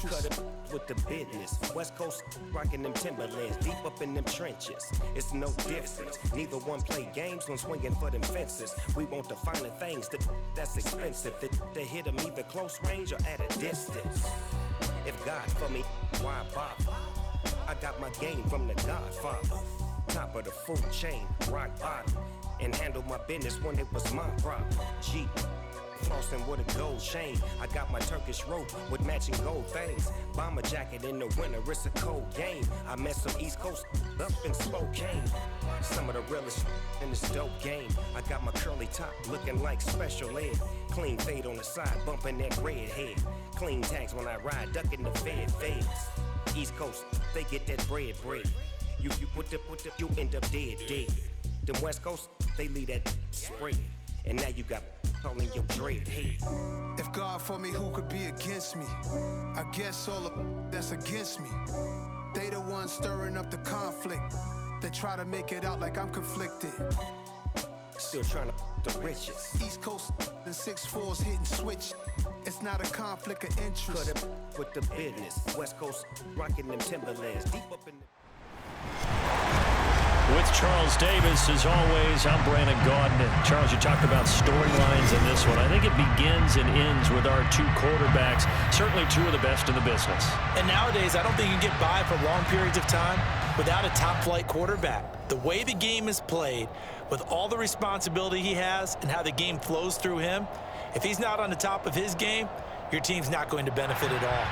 Cut it with the business. West Coast rocking them Timberlands, deep up in them trenches. It's no difference. Neither one play games when swinging for them fences. We want the finer things that's expensive. They hit them either close range or at a distance. If God for me, why bother? I got my game from the Godfather. Top of the food chain, rock bottom. And handle my business when it was my problem. G. Flossing with a gold chain. I got my Turkish rope with matching gold things. Bomber jacket in the winter, it's a cold game. I met some East Coast up in Spokane. Some of the realest in this dope game. I got my curly top looking like special ed. Clean fade on the side, bumping that red head. Clean tags when I ride, ducking the feds. East Coast, they get that bread. You end up dead. Them West Coast, they leave that spray. And now you got calling your dread head. If God for me, who could be against me? I guess all of that's against me. They the ones stirring up the conflict. They try to make it out like I'm conflicted. Still trying to the riches. East Coast and 6'4s hitting switch. It's not a conflict of interest. Cut it with the business. West Coast rocking them Timberlands, deep up in the... With Charles Davis, as always, I'm Brandon Gaudin. And Charles, you talked about storylines in this one. I think it begins and ends with our two quarterbacks, certainly two of the best in the business. And nowadays, I don't think you can get by for long periods of time without a top-flight quarterback. The way the game is played, with all the responsibility he has and how the game flows through him, if he's not on the top of his game, your team's not going to benefit at all.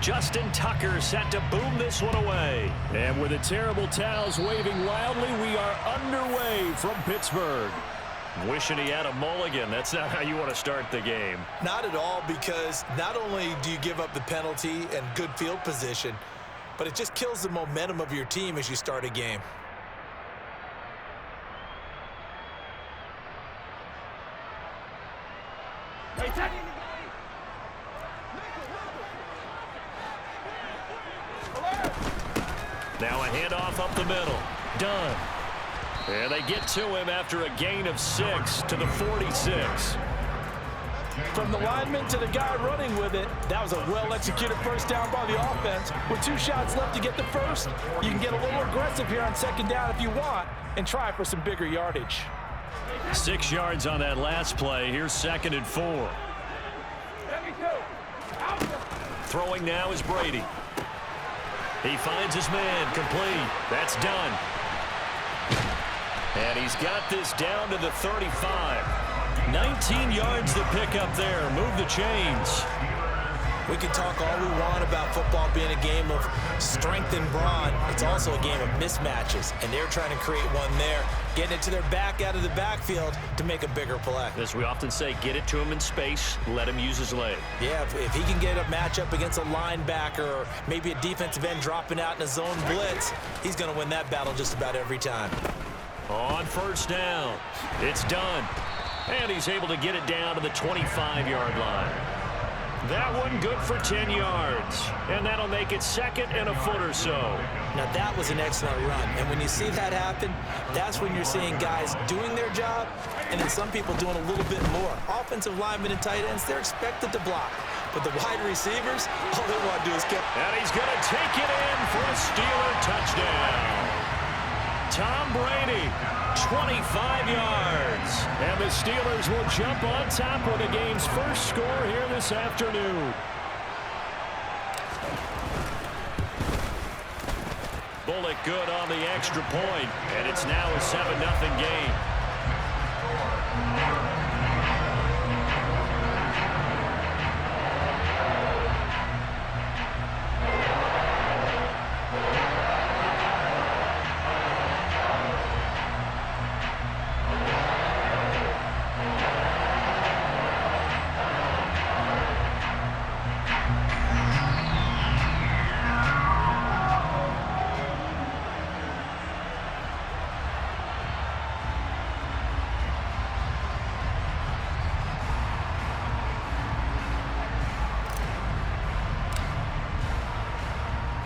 Justin Tucker set to boom this one away. And with the terrible towels waving wildly, we are underway from Pittsburgh. Wishing he had a mulligan. That's not how you want to start the game. Not at all, because not only do you give up the penalty and good field position, but it just kills the momentum of your team as you start a game. Now a handoff up the middle. Done. And they get to him after a gain of 6 to the 46. From the lineman to the guy running with it, that was a well-executed first down by the offense. With 2 shots left to get the first, you can get a little aggressive here on second down if you want and try for some bigger yardage. 6 yards on that last play. Here's 2nd and 4. Throwing now is Brady. He finds his man, complete. That's done. And he's got this down to the 35. 19 yards to pick up there. Move the chains. We can talk all we want about football being a game of strength and brawn. It's also a game of mismatches, and they're trying to create one there, getting it to their back out of the backfield to make a bigger play. As we often say, get it to him in space, let him use his leg. Yeah, if he can get a matchup against a linebacker or maybe a defensive end dropping out in a zone blitz, he's going to win that battle just about every time. On first down, it's done. And he's able to get it down to the 25-yard line. That one good for 10 yards. And that'll make it 2nd and a foot or so. Now that was an excellent run. And when you see that happen, that's when you're seeing guys doing their job and then some people doing a little bit more. Offensive linemen and tight ends, they're expected to block. But the wide receivers, all they want to do is get... And he's going to take it in for a Steeler touchdown. Tom Brady, 25 yards. And the Steelers will jump on top with the game's first score here this afternoon. Bullock good on the extra point, and it's now a 7-0 game.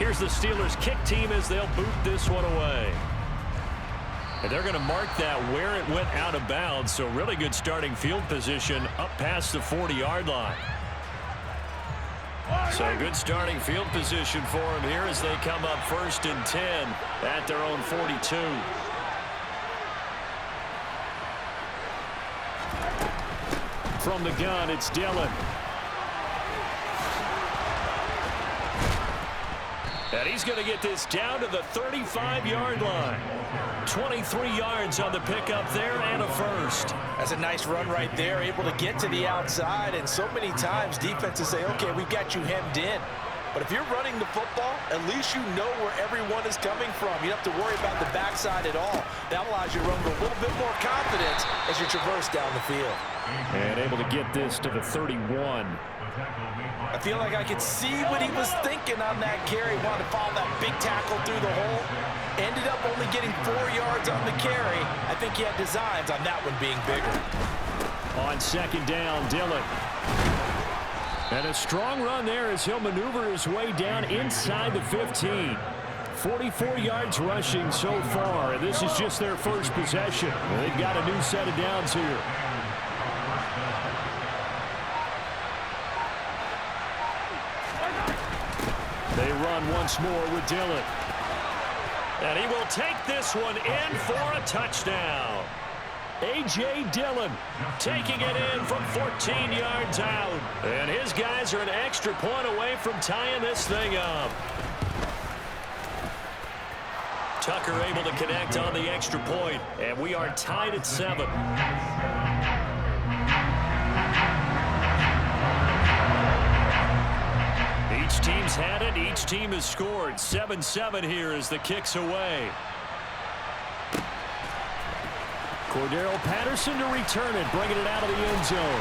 here's the Steelers kick team as they'll boot this one away. And they're going to mark that where it went out of bounds, so really good starting field position up past the 40-yard line. So good starting field position for them here as they come up 1st and 10 at their own 42. From the gun, it's Dillon. And he's going to get this down to the 35-yard line. 23 yards on the pickup there and a first. That's a nice run right there, able to get to the outside. And so many times defenses say, okay, we've got you hemmed in. But if you're running the football, at least you know where everyone is coming from. You don't have to worry about the backside at all. That allows you to run with a little bit more confidence as you traverse down the field. And able to get this to the 31. I feel like I could see what he was thinking on that carry. Wanted to follow that big tackle through the hole. Ended up only getting 4 yards on the carry. I think he had designs on that one being bigger. On 2nd down, Dillon. And a strong run there as he'll maneuver his way down inside the 15. 44 yards rushing so far, and this is just their first possession. They've got a new set of downs here. They run once more with Dillon. And he will take this one in for a touchdown. A.J. Dillon taking it in from 14 yards out. And his guys are an extra point away from tying this thing up. Tucker able to connect on the extra point, and we are tied at 7. Each team's had it. Each team has scored. 7-7 here as the kick's away. Cordero Patterson to return it, bringing it out of the end zone.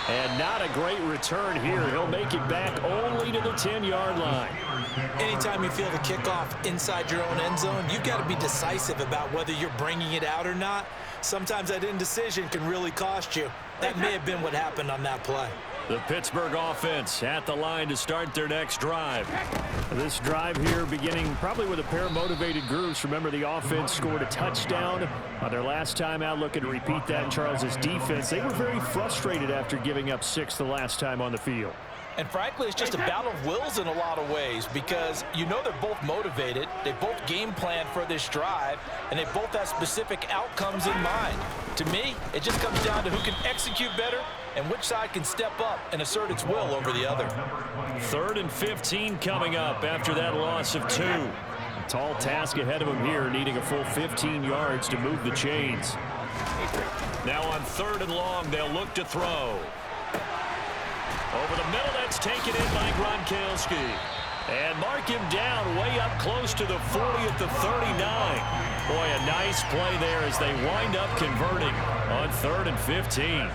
And not a great return here. He'll make it back only to the 10-yard line. Anytime you feel the kickoff inside your own end zone, you've got to be decisive about whether you're bringing it out or not. Sometimes that indecision can really cost you. That may have been what happened on that play. The Pittsburgh offense at the line to start their next drive. This drive here beginning probably with a pair of motivated groups. Remember, the offense scored a touchdown on their last time out. Looking to repeat that in Charles's defense. They were very frustrated after giving up 6 the last time on the field. And frankly, it's just a battle of wills in a lot of ways because you know they're both motivated. They both game plan for this drive, and they both have specific outcomes in mind. To me, it just comes down to who can execute better and which side can step up and assert its will over the other. 3rd and 15 coming up after that loss of 2. A tall task ahead of him here, needing a full 15 yards to move the chains. Now on 3rd and long, they'll look to throw. Over the middle, that's taken in by Gronkowski. And mark him down way up close to the 40 at the 39. Boy, a nice play there as they wind up converting on 3rd and 15.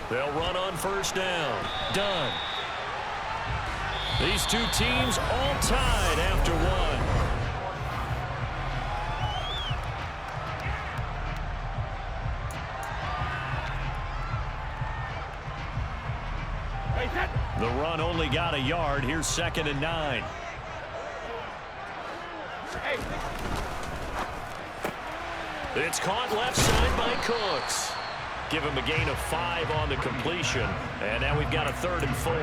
They'll run on 1st down. Done. These two teams all tied after 1. The run only got a yard. Here's 2nd and 9. It's caught left side by Cooks. Give him a gain of 5 on the completion. And now we've got a 3rd and 4.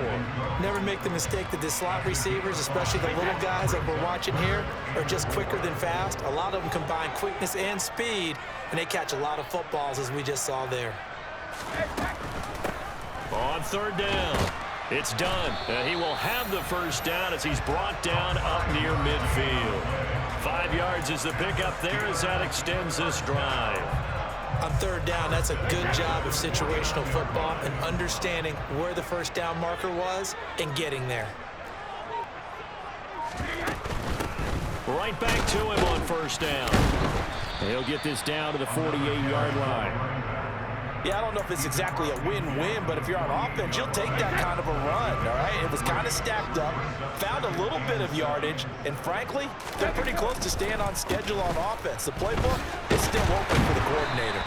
Never make the mistake that the slot receivers, especially the little guys that we're watching here, are just quicker than fast. A lot of them combine quickness and speed, and they catch a lot of footballs, as we just saw there. On 3rd down, it's done. He will have the 1st down as he's brought down up near midfield. 5 yards is the pickup there as that extends this drive. On 3rd down, that's a good job of situational football and understanding where the 1st down marker was and getting there. Right back to him on 1st down. He'll get this down to the 48-yard line. Yeah, I don't know if it's exactly a win-win, but if you're on offense, you'll take that kind of a run, all right? It was kind of stacked up, found a little bit of yardage, and frankly, they're pretty close to staying on schedule on offense. The playbook is still open for the coordinator.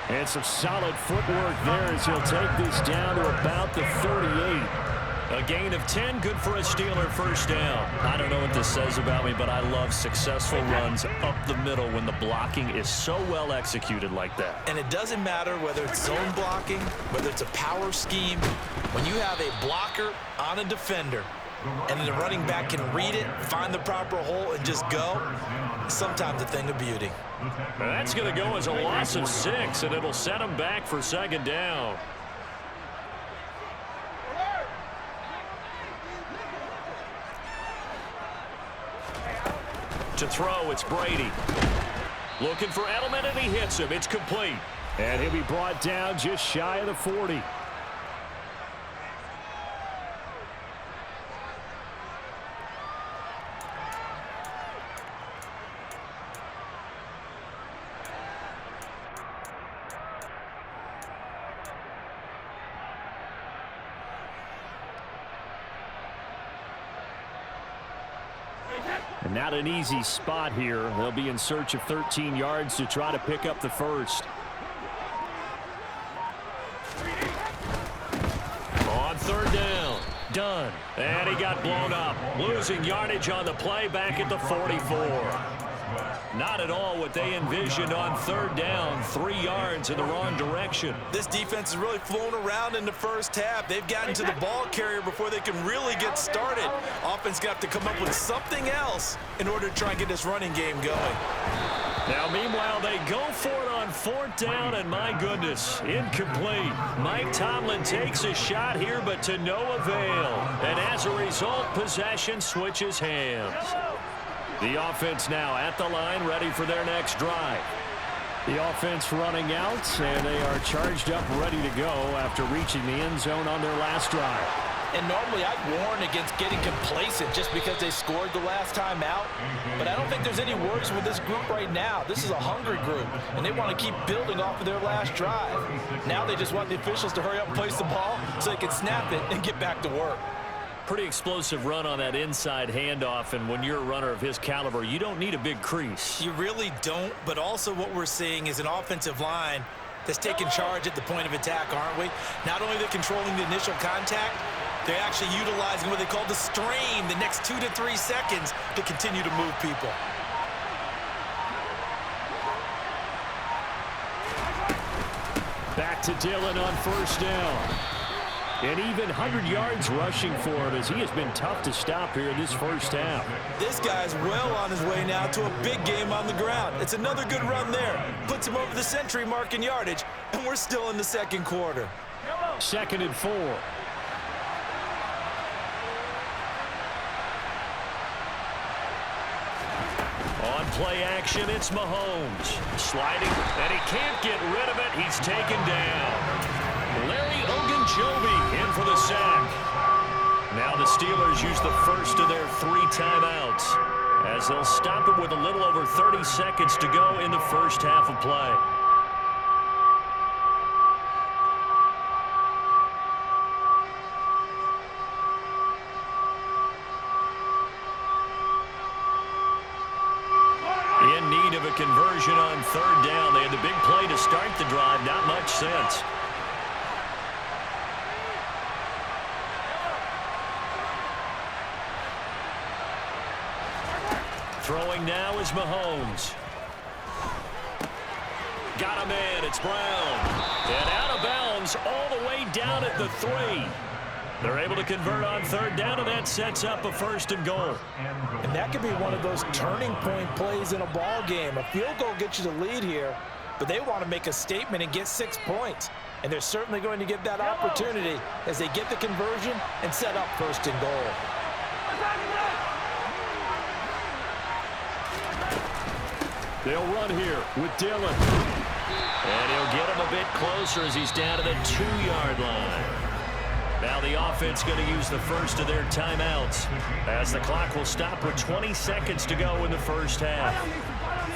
And some solid footwork there as he'll take this down to about the 38. A gain of 10, good for a Steeler first down. I don't know what this says about me, but I love successful runs up the middle when the blocking is so well executed like that. And it doesn't matter whether it's zone blocking, whether it's a power scheme. When you have a blocker on a defender and the running back can read it, find the proper hole, and just go, sometimes a thing of beauty. Now that's going to go as a loss of 6, and it'll set him back for second down. To throw, it's Brady. Looking for Edelman, and he hits him. It's complete. And he'll be brought down just shy of the 40. And not an easy spot here. They'll be in search of 13 yards to try to pick up the first. On third down. Done. And he got blown up. Losing yardage on the play back at the 44. Not at all what they envisioned on third down. 3 yards in the wrong direction. This defense is really flown around in the first half. They've gotten to the ball carrier before they can really get started. Offense got to come up with something else in order to try and get this running game going. Now, meanwhile, they go for it on fourth down, and my goodness, incomplete. Mike Tomlin takes a shot here, but to no avail. And as a result, possession switches hands. The offense now at the line, ready for their next drive. The offense running out, and they are charged up, ready to go after reaching the end zone on their last drive. And normally I'd warn against getting complacent just because they scored the last time out. But I don't think there's any worries with this group right now. This is a hungry group, and they want to keep building off of their last drive. Now they just want the officials to hurry up and place the ball so they can snap it and get back to work. Pretty explosive run on that inside handoff, and when you're a runner of his caliber, you don't need a big crease. You really don't, but also what we're seeing is an offensive line that's taking charge at the point of attack, aren't we? Not only are they controlling the initial contact, they're actually utilizing what they call the strain, the next 2 to 3 seconds, to continue to move people. Back to Dillon on first down. And even 100 yards rushing for him as he has been tough to stop here in this first half. This guy's well on his way now to a big game on the ground. It's another good run there. Puts him over the century mark in yardage, and we're still in the second quarter. 2nd and 4. On play action, it's Mahomes. Sliding, and he can't get rid of it. He's taken down. Larry Ogunjobi in for the sack. Now the Steelers use the first of their 3 timeouts as they'll stop it with a little over 30 seconds to go in the first half of play. In need of a conversion on third down. They had the big play to start the drive. Not much sense. Throwing now is Mahomes. Got him in. It's Brown. And out of bounds all the way down at the 3. They're able to convert on third down, and that sets up a 1st and goal. And that could be one of those turning point plays in a ball game. A field goal gets you the lead here, but they want to make a statement and get 6 points. And they're certainly going to get that opportunity as they get the conversion and set up 1st and goal. They'll run here with Dillon. And he'll get him a bit closer as he's down to the 2-yard line. Now the offense going to use the first of their timeouts as the clock will stop with 20 seconds to go in the first half.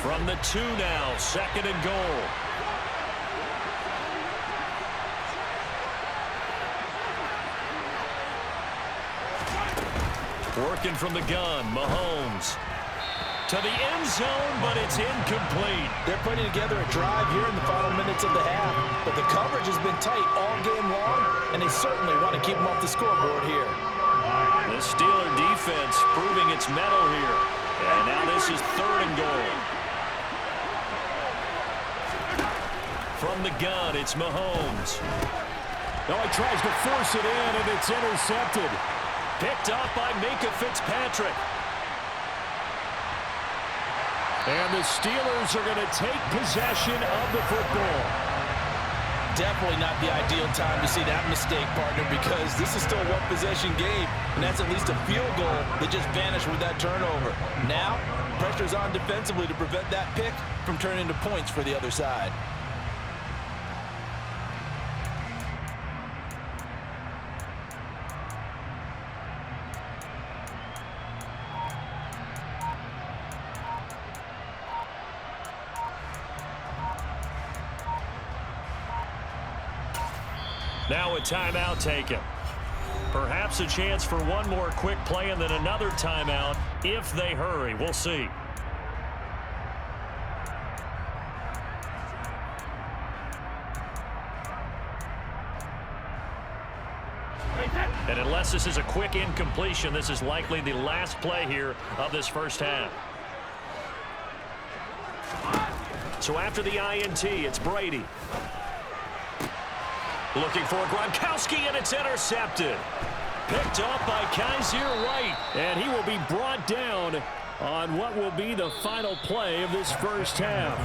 From the 2 now, 2nd and goal. Working from the gun, Mahomes. To the end zone, but it's incomplete. They're putting together a drive here in the final minutes of the half, but the coverage has been tight all game long, and they certainly want to keep them off the scoreboard here. The Steeler defense proving its mettle here. And now this is 3rd and goal. From the gun, it's Mahomes. Now he tries to force it in, and it's intercepted. Picked up by Minkah Fitzpatrick. And the Steelers are going to take possession of the football. Definitely not the ideal time to see that mistake, partner, because this is still a one-possession game, and that's at least a field goal that just vanished with that turnover. Now, pressure's on defensively to prevent that pick from turning into points for the other side. Now a timeout taken. Perhaps a chance for one more quick play and then another timeout if they hurry. We'll see. And unless this is a quick incompletion, this is likely the last play here of this first half. So after the INT, it's Brady. Looking for Gronkowski, and it's intercepted. Picked up by Kaiser White. And he will be brought down on what will be the final play of this first half.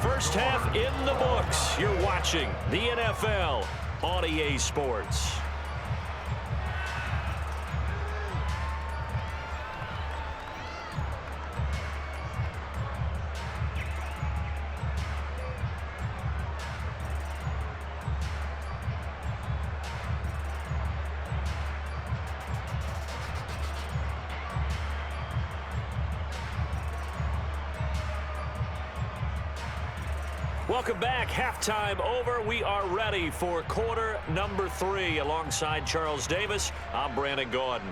First half in the books. You're watching the NFL on EA Sports. Welcome back. Halftime over. We are ready for quarter number 3. Alongside Charles Davis, I'm Brandon Gordon.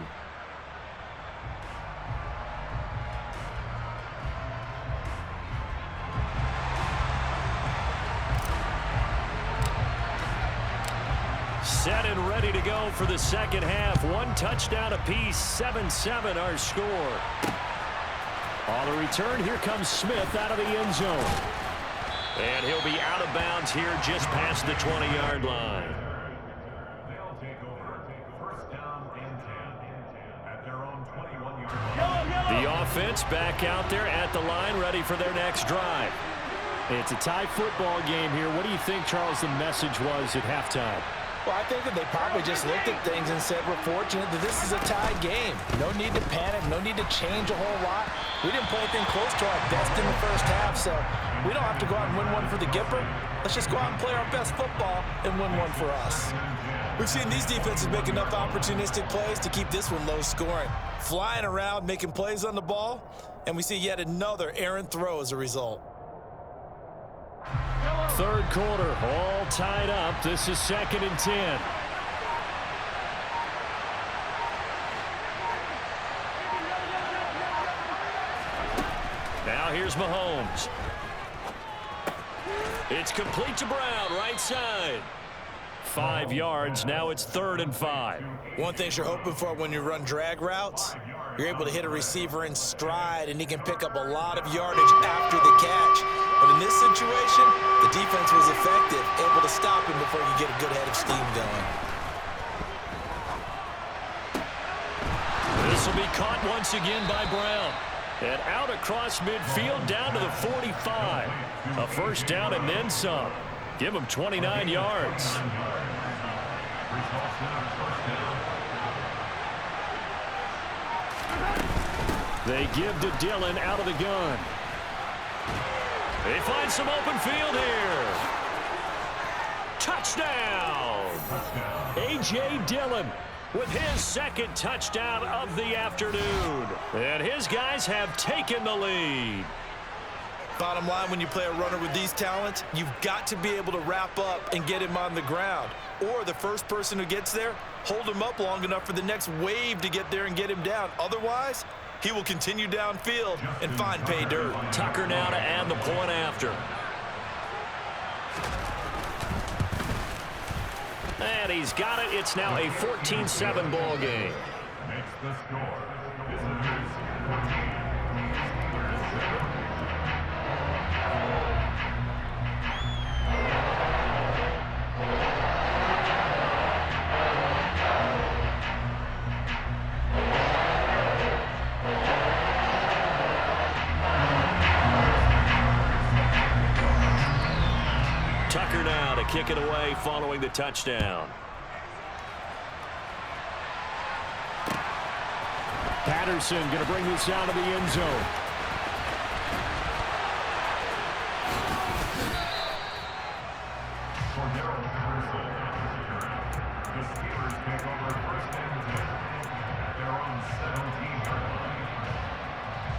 Set and ready to go for the second half. 1 touchdown apiece, 7-7 our score. On the return, here comes Smith out of the end zone. And he'll be out of bounds here just past the 20-yard line. They'll take over. First down and 10 at their own 21-yard line. The offense back out there at the line, ready for their next drive. It's a tie football game here. What do you think, Charles, the message was at halftime? Well, I think that they probably just looked at things and said, we're fortunate that this is a tie game. No need to panic, no need to change a whole lot. We didn't play anything close to our best in the first half, so we don't have to go out and win one for the Gipper. Let's just go out and play our best football and win one for us. We've seen these defenses make enough opportunistic plays to keep this one low scoring. Flying around, making plays on the ball, and we see yet another errant throw as a result. Third quarter, all tied up. This is 2nd and 10. Now here's Mahomes. It's complete to Brown, right side. 5 yards, now it's 3rd and 5. One thing you're hoping for when you run drag routes, you're able to hit a receiver in stride, and he can pick up a lot of yardage after the catch. But in this situation, the defense was effective, able to stop him before you get a good head of steam going. This will be caught once again by Brown. And out across midfield down to the 45. A first down and then some. Give him 29 yards. They give to Dillon out of the gun. They find some open field here. Touchdown! A.J. Dillon with his 2nd touchdown of the afternoon. And his guys have taken the lead. Bottom line, when you play a runner with these talents, you've got to be able to wrap up and get him on the ground. Or the first person who gets there, hold him up long enough for the next wave to get there and get him down. Otherwise, he will continue downfield and find pay dirt. Tucker now to add the point after. And he's got it. It's now a 14-7 ball game. Makes the score. Visitors 14. Tucker now to kick it away following the touchdown. Patterson going to bring this out of the end zone. The Steelers take over first and 10 at their own 17-yard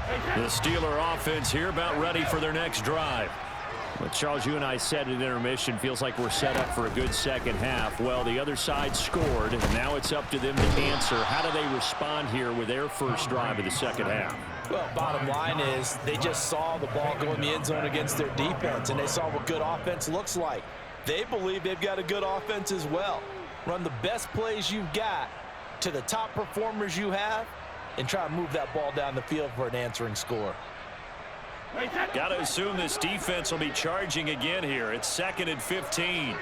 line. The Steeler offense here about ready for their next drive. Well, Charles, you and I said at intermission, feels like we're set up for a good second half. Well, the other side scored, and now it's up to them to answer. How do they respond here with their first drive of the second half? Well, bottom line is they just saw the ball go in the end zone against their defense, and they saw what good offense looks like. They believe they've got a good offense as well. Run the best plays you've got to the top performers you have, and try to move that ball down the field for an answering score. Got to assume this defense will be charging again here. It's 2nd and 15.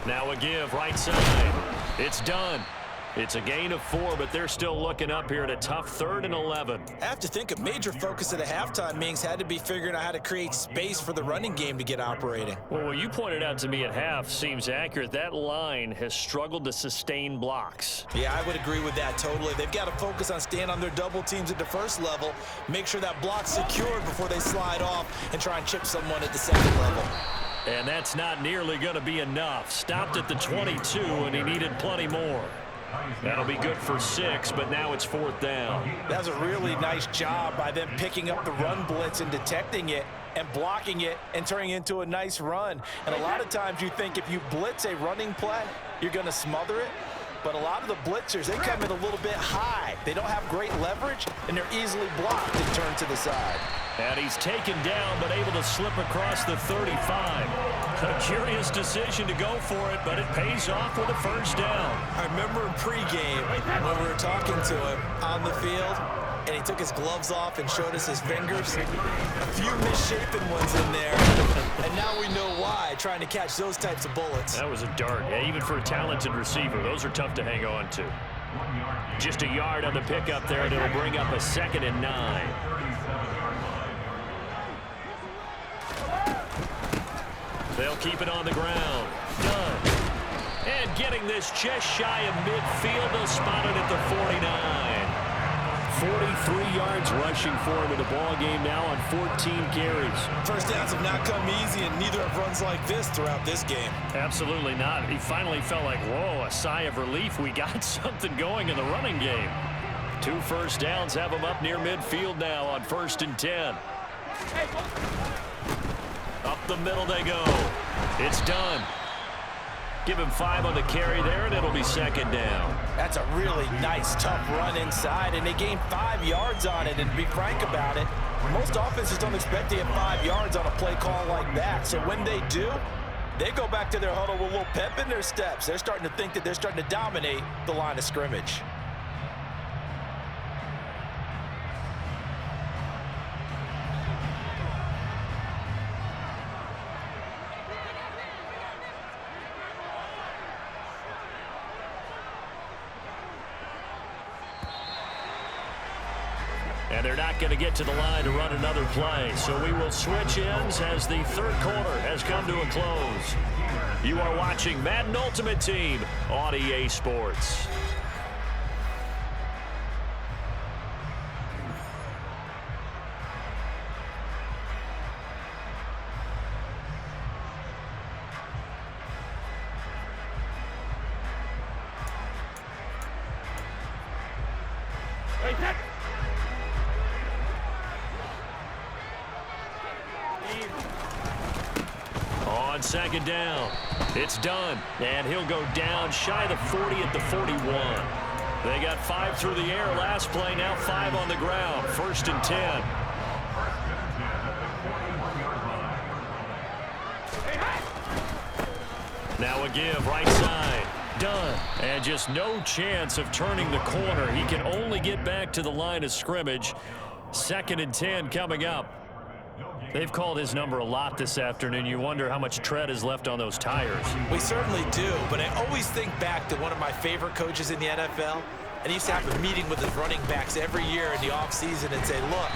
Now a give right side. It's done. It's a gain of 4, but they're still looking up here at a tough 3rd and 11. I have to think a major focus of the halftime meetings had to be figuring out how to create space for the running game to get operating. Well, what you pointed out to me at half seems accurate. That line has struggled to sustain blocks. Yeah, I would agree with that totally. They've got to focus on staying on their double teams at the first level, make sure that block's secured before they slide off and try and chip someone at the second level. And that's not nearly going to be enough. Stopped at the 22, and he needed plenty more. That'll be good for 6, but now it's 4th down. That was a really nice job by them picking up the run blitz and detecting it and blocking it and turning it into a nice run. And a lot of times you think if you blitz a running play, you're going to smother it. But a lot of the blitzers, they come in a little bit high. They don't have great leverage, and they're easily blocked and turned to the side. And he's taken down, but able to slip across the 35. A curious decision to go for it, but it pays off with a first down. I remember in pregame when we were talking to him on the field, and he took his gloves off and showed us his fingers. A few misshapen ones in there, and now we know why, trying to catch those types of bullets. That was a dart. Yeah, even for a talented receiver, those are tough to hang on to. Just a yard on the pickup there, and it'll bring up a 2nd and 9. They'll keep it on the ground. Done. And getting this just shy of midfield, they'll spot it at the 49. 43 yards rushing for him in the ball game now on 14 carries. First downs have not come easy, and neither have runs like this throughout this game. Absolutely not. He finally felt like, whoa, a sigh of relief. We got something going in the running game. 2 first downs have him up near midfield now on 1st and 10. Up the middle they go. It's done. Give him 5 on the carry there, and it'll be 2nd down. That's a really nice, tough run inside, and they gained 5 yards on it. And to be frank about it, most offenses don't expect to get 5 yards on a play call like that. So when they do, they go back to their huddle with a little pep in their steps. They're starting to think that they're starting to dominate the line of scrimmage. And they're not going to get to the line to run another play. So we will switch ends as the 3rd quarter has come to a close. You are watching Madden Ultimate Team on EA Sports. On second down, it's done, and he'll go down shy of the 40 at the 41. They got 5 through the air last play, now 5 on the ground. 1st and 10. Now a give, right side. Done. And just no chance of turning the corner. He can only get back to the line of scrimmage. 2nd and 10 coming up. They've called his number a lot this afternoon. You wonder how much tread is left on those tires. We certainly do, but I always think back to one of my favorite coaches in the NFL. And he used to have a meeting with his running backs every year in the offseason and say, look,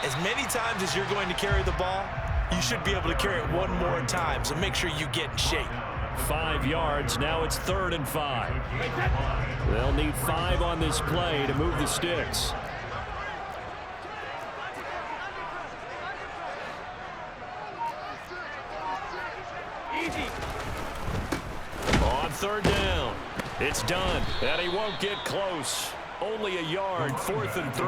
as many times as you're going to carry the ball, you should be able to carry it one more time, so make sure you get in shape. 5 yards. Now it's 3rd and 5. They'll need 5 on this play to move the sticks. On 3rd down, it's done, and he won't get close. Only a yard, 4th and 3.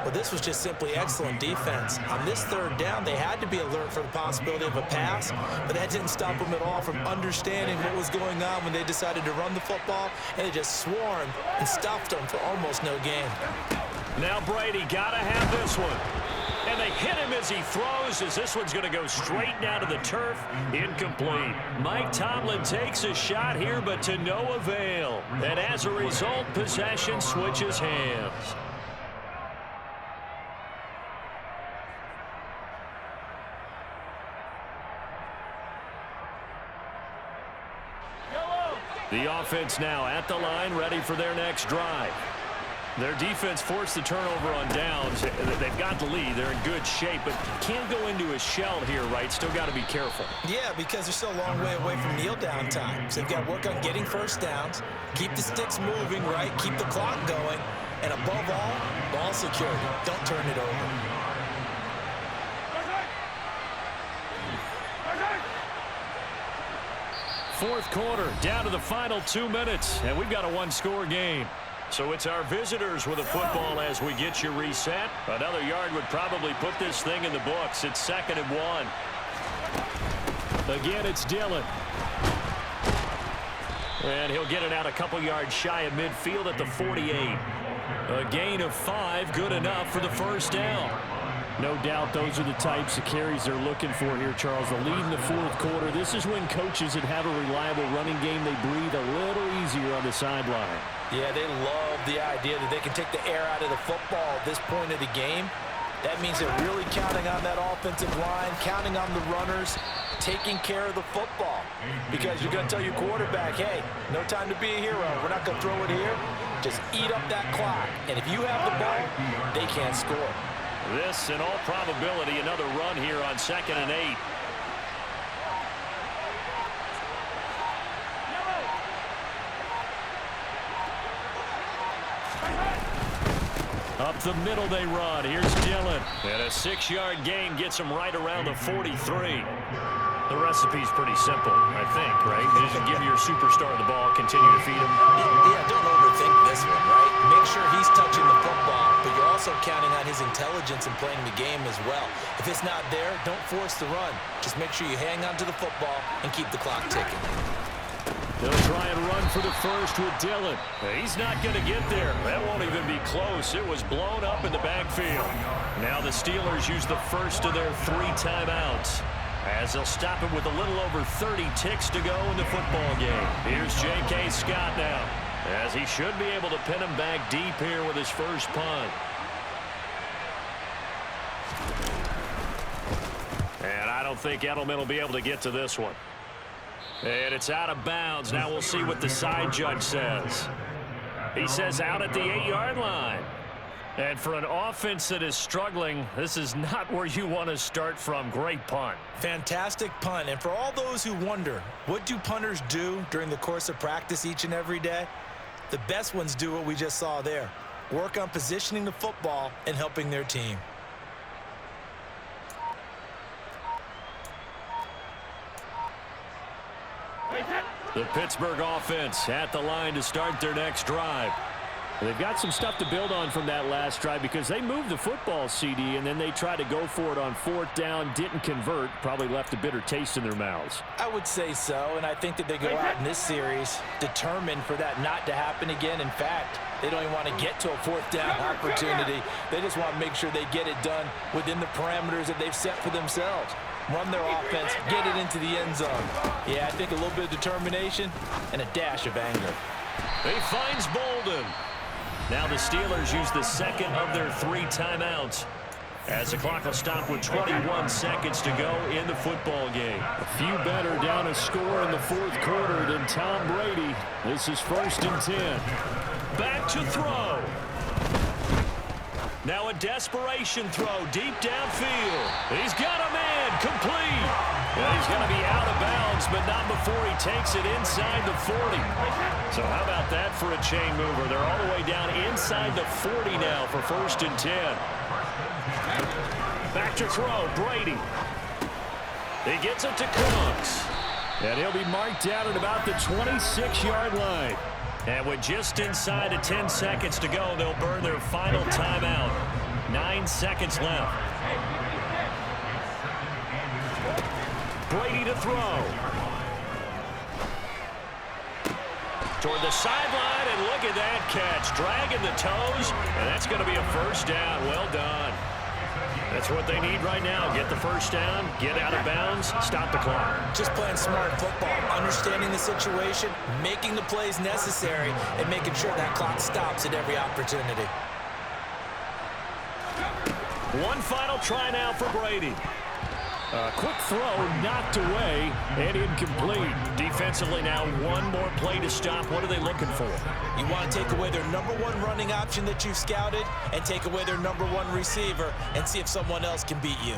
Well, this was just simply excellent defense. On this 3rd down, they had to be alert for the possibility of a pass, but that didn't stop them at all from understanding what was going on when they decided to run the football, and they just swarmed and stuffed them for almost no gain. Now Brady got to have this one. And they hit him as he throws, as this one's going to go straight down to the turf. Incomplete. Mike Tomlin takes a shot here, but to no avail. And as a result, possession switches hands. The offense now at the line, ready for their next drive. Their defense forced the turnover on downs. They've got the lead. They're in good shape, but can't go into a shell here, right? Still got to be careful. Yeah, because they're still a long way away from kneel down time. So they've got to work on getting first downs, keep the sticks moving, right? Keep the clock going, and above all, ball security. Don't turn it over. Fourth quarter, down to the final 2 minutes, and we've got a one-score game. So it's our visitors with a football as we get you reset. Another yard would probably put this thing in the books. It's 2nd and 1. Again, it's Dillon. And he'll get it out a couple yards shy of midfield at the 48. A gain of 5, good enough for the first down. No doubt those are the types of carries they're looking for here, Charles. The lead in the fourth quarter. This is when coaches that have a reliable running game, they breathe a little easier on the sideline. Yeah, they love the idea that they can take the air out of the football at this point of the game. That means they're really counting on that offensive line, counting on the runners, taking care of the football. Because you're going to tell your quarterback, hey, no time to be a hero. We're not going to throw it here. Just eat up that clock. And if you have the ball, they can't score. This, in all probability, another run here on 2nd and 8. Up the middle they run. Here's Dillon. And a 6-yard gain gets him right around the 43. The recipe's pretty simple, I think, right? Just give your superstar the ball, continue to feed him. Yeah, don't overthink this one, right? Make sure he's touching the football, but you're also counting on his intelligence in playing the game as well. If it's not there, don't force the run. Just make sure you hang on to the football and keep the clock ticking. They'll try and run for the first with Dillon. He's not going to get there. That won't even be close. It was blown up in the backfield. Now the Steelers use the first of their 3 timeouts, as they'll stop it with a little over 30 ticks to go in the football game. Here's J.K. Scott now, as he should be able to pin him back deep here with his first punt. And I don't think Edelman will be able to get to this one. And it's out of bounds. Now we'll see what the side judge says. He says out at the 8-yard line. And for an offense that is struggling, this is not where you want to start from. Great punt. Fantastic punt. And for all those who wonder, what do punters do during the course of practice each and every day? The best ones do what we just saw there. Work on positioning the football and helping their team. The Pittsburgh offense at the line to start their next drive. They've got some stuff to build on from that last drive because they moved the football, CD, and then they tried to go for it on 4th down, didn't convert, probably left a bitter taste in their mouths. I would say so, and I think that they go out in this series determined for that not to happen again. In fact, they don't even want to get to a 4th down opportunity. They just want to make sure they get it done within the parameters that they've set for themselves. Run their offense, get it into the end zone. Yeah, I think a little bit of determination and a dash of anger. He finds Bolden. Now the Steelers use the second of their 3 timeouts as the clock will stop with 21 seconds to go in the football game. A few better down a score in the 4th quarter than Tom Brady. This is 1st and 10. Back to throw. Now a desperation throw deep downfield. He's got a man complete. Well, he's going to be out of bounds, but not before he takes it inside the 40. So how about that for a chain mover? They're all the way down inside the 40 now for 1st and 10. Back to throw, Brady. He gets it to Cooks. And he'll be marked out at about the 26-yard line. And with just inside of 10 seconds to go, they'll burn their final timeout. 9 seconds left. Brady to throw. Toward the sideline, and look at that catch. Dragging the toes, and that's going to be a 1st down. Well done. That's what they need right now. Get the 1st down, get out of bounds, stop the clock. Just playing smart football, understanding the situation, making the plays necessary, and making sure that clock stops at every opportunity. One final try now for Brady. A quick throw knocked away and incomplete. Defensively now, one more play to stop. What are they looking for? You want to take away their #1 running option that you've scouted and take away their #1 receiver and see if someone else can beat you.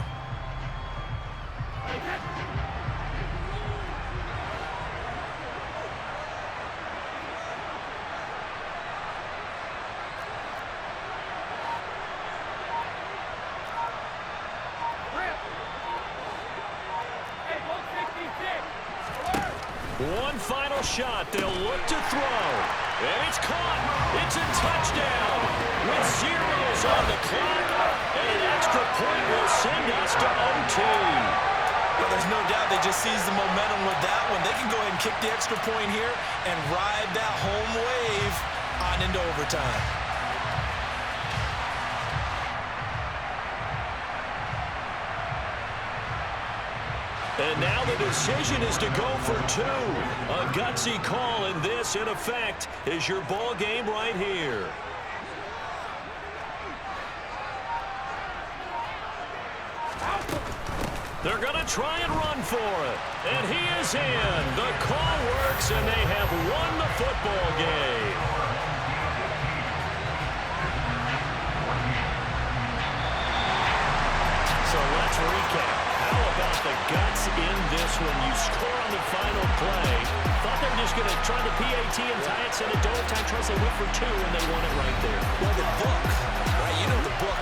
One final shot. They'll look to throw. And it's caught. It's a touchdown with zeros on the clock. And an extra point will send us to OT. Well, there's no doubt they just seized the momentum with that one. They can go ahead and kick the extra point here and ride that home wave on into overtime. And now the decision is to go for 2. A gutsy call, and this, in effect, is your ball game right here. They're going to try and run for it. And he is in. The call works, and they have won the football game. So let's recap. How about the guts in this one? You score on the final play. Thought they were just going to try the PAT and tie it, send it to overtime. Tries they went for 2, and they won it right there. Well, the book, right? You know the book.